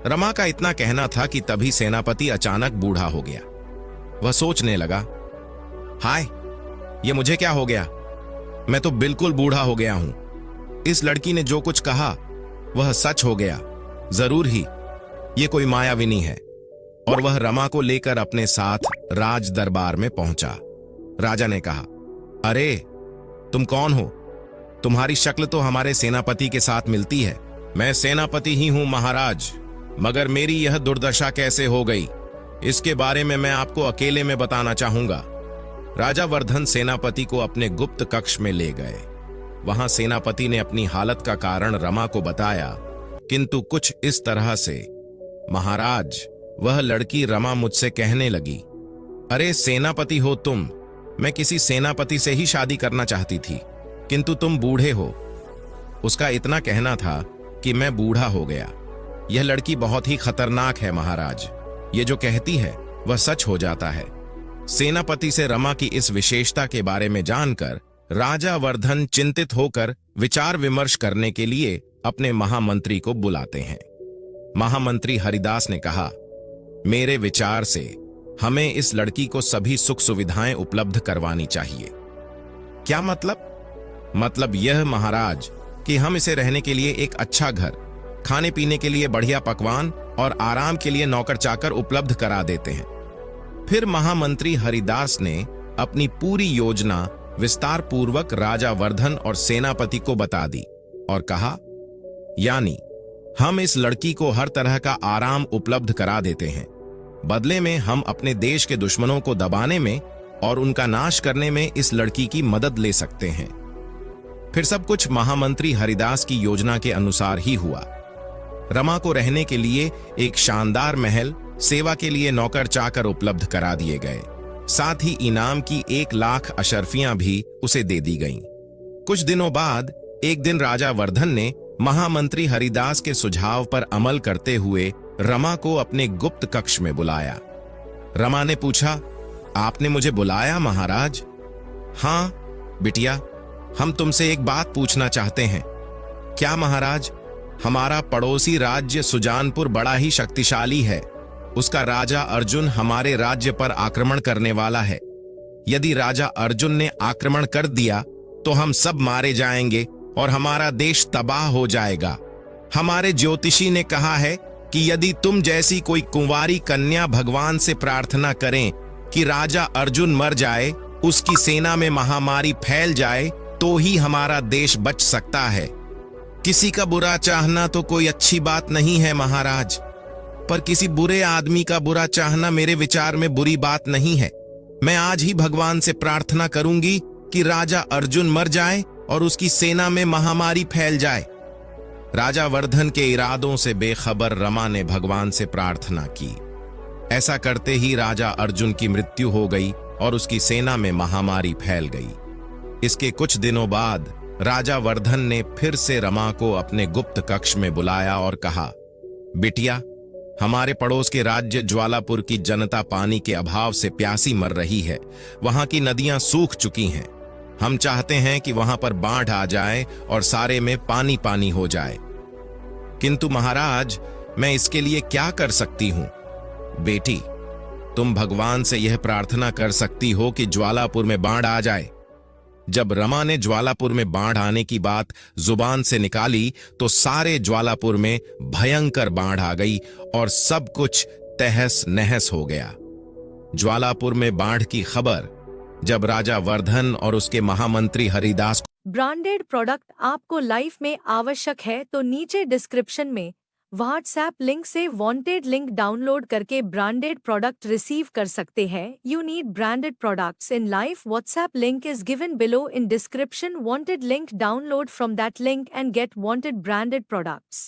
रमा का इतना कहना था कि तभी सेनापति अचानक बूढ़ा हो गया। वह सोचने लगा, हाय, ये मुझे क्या हो गया? मैं तो बिल्कुल बूढ़ा हो गया हूं। इस लड़की ने जो कुछ कहा वह सच हो गया। जरूर ही ये कोई मायाविनी है। और वह रमा को लेकर अपने साथ राज दरबार में पहुंचा। राजा ने कहा, अरे तुम कौन हो? तुम्हारी शक्ल तो हमारे सेनापति के साथ मिलती है। मैं सेनापति ही हूं महाराज, मगर मेरी यह दुर्दशा कैसे हो गई, इसके बारे में मैं आपको अकेले में बताना चाहूंगा। राजा वर्धन सेनापति को अपने गुप्त कक्ष में ले गए। वहां सेनापति ने अपनी हालत का कारण रमा को बताया, किंतु कुछ इस तरह से, महाराज, वह लड़की रमा मुझसे कहने लगी, अरे सेनापति हो तुम, मैं किसी सेनापति से ही शादी करना चाहती थी, किंतु तुम बूढ़े हो। उसका इतना कहना था कि मैं बूढ़ा हो गया। यह लड़की बहुत ही खतरनाक है महाराज। ये जो कहती है वह सच हो जाता है। सेनापति से रमा की इस विशेषता के बारे में जानकर राजा वर्धन चिंतित होकर विचार विमर्श करने के लिए अपने महामंत्री को बुलाते हैं। महामंत्री हरिदास ने कहा, मेरे विचार से हमें इस लड़की को सभी सुख सुविधाएं उपलब्ध करवानी चाहिए। क्या मतलब? मतलब यह महाराज कि हम इसे रहने के लिए एक अच्छा घर, खाने पीने के लिए बढ़िया पकवान और आराम के लिए नौकर चाकर उपलब्ध करा देते हैं। फिर महामंत्री हरिदास ने अपनी पूरी योजना विस्तार पूर्वक राजा वर्धन और सेनापति को बता दी और कहा, यानी हम इस लड़की को हर तरह का आराम उपलब्ध करा देते हैं। बदले में हम अपने देश के दुश्मनों को दबाने में और उनका नाश करने में इस लड़की की मदद ले सकते हैं। फिर सब कुछ महामंत्री हरिदास की योजना के अनुसार ही हुआ। रमा को रहने के लिए एक शानदार महल, सेवा के लिए नौकर चाकर उपलब्ध करा दिए गए। साथ ही इनाम की 1,00,000 अशर्फियां भी उसे दे दी गईं। कुछ दिनों बाद एक दिन राजा वर्धन ने महामंत्री हरिदास के सुझाव पर अमल करते हुए रमा को अपने गुप्त कक्ष में बुलाया। रमा ने पूछा, आपने मुझे बुलाया महाराज? हाँ बिटिया, हम तुमसे एक बात पूछना चाहते हैं। क्या महाराज? हमारा पड़ोसी राज्य सुजानपुर बड़ा ही शक्तिशाली है। उसका राजा अर्जुन हमारे राज्य पर आक्रमण करने वाला है। यदि राजा अर्जुन ने आक्रमण कर दिया तो हम सब मारे जाएंगे और हमारा देश तबाह हो जाएगा। हमारे ज्योतिषी ने कहा है कि यदि तुम जैसी कोई कुंवारी कन्या भगवान से प्रार्थना करें कि राजा अर्जुन मर जाए, उसकी सेना में महामारी फैल जाए, तो ही हमारा देश बच सकता है। किसी का बुरा चाहना तो कोई अच्छी बात नहीं है महाराज, पर किसी बुरे आदमी का बुरा चाहना मेरे विचार में बुरी बात नहीं है। मैं आज ही भगवान से प्रार्थना करूंगी कि राजा अर्जुन मर जाए और उसकी सेना में महामारी फैल जाए। राजा वर्धन के इरादों से बेखबर रमा ने भगवान से प्रार्थना की। ऐसा करते ही राजा अर्जुन की मृत्यु हो गई और उसकी सेना में महामारी फैल गई। इसके कुछ दिनों बाद राजा वर्धन ने फिर से रमा को अपने गुप्त कक्ष में बुलाया और कहा, बिटिया, हमारे पड़ोस के राज्य ज्वालापुर की जनता पानी के अभाव से प्यासी मर रही है। वहां की नदियां सूख चुकी हैं। हम चाहते हैं कि वहां पर बाढ़ आ जाए और सारे में पानी पानी हो जाए। किंतु महाराज, मैं इसके लिए क्या कर सकती हूं? बेटी, तुम भगवान से यह प्रार्थना कर सकती हो कि ज्वालापुर में बाढ़ आ जाए। जब रमा ने ज्वालापुर में बाढ़ आने की बात जुबान से निकाली तो सारे ज्वालापुर में भयंकर बाढ़ आ गई और सब कुछ तहस नहस हो गया। ज्वालापुर में बाढ़ की खबर जब राजा वर्धन और उसके महामंत्री हरिदास ब्रांडेड प्रोडक्ट आपको लाइफ में आवश्यक है तो नीचे डिस्क्रिप्शन में व्हाट्सएप लिंक से वांटेड लिंक डाउनलोड करके ब्रांडेड प्रोडक्ट रिसीव कर सकते हैं। You need branded products in life. WhatsApp link is given below in description. Wanted link, download from that link and get wanted branded products.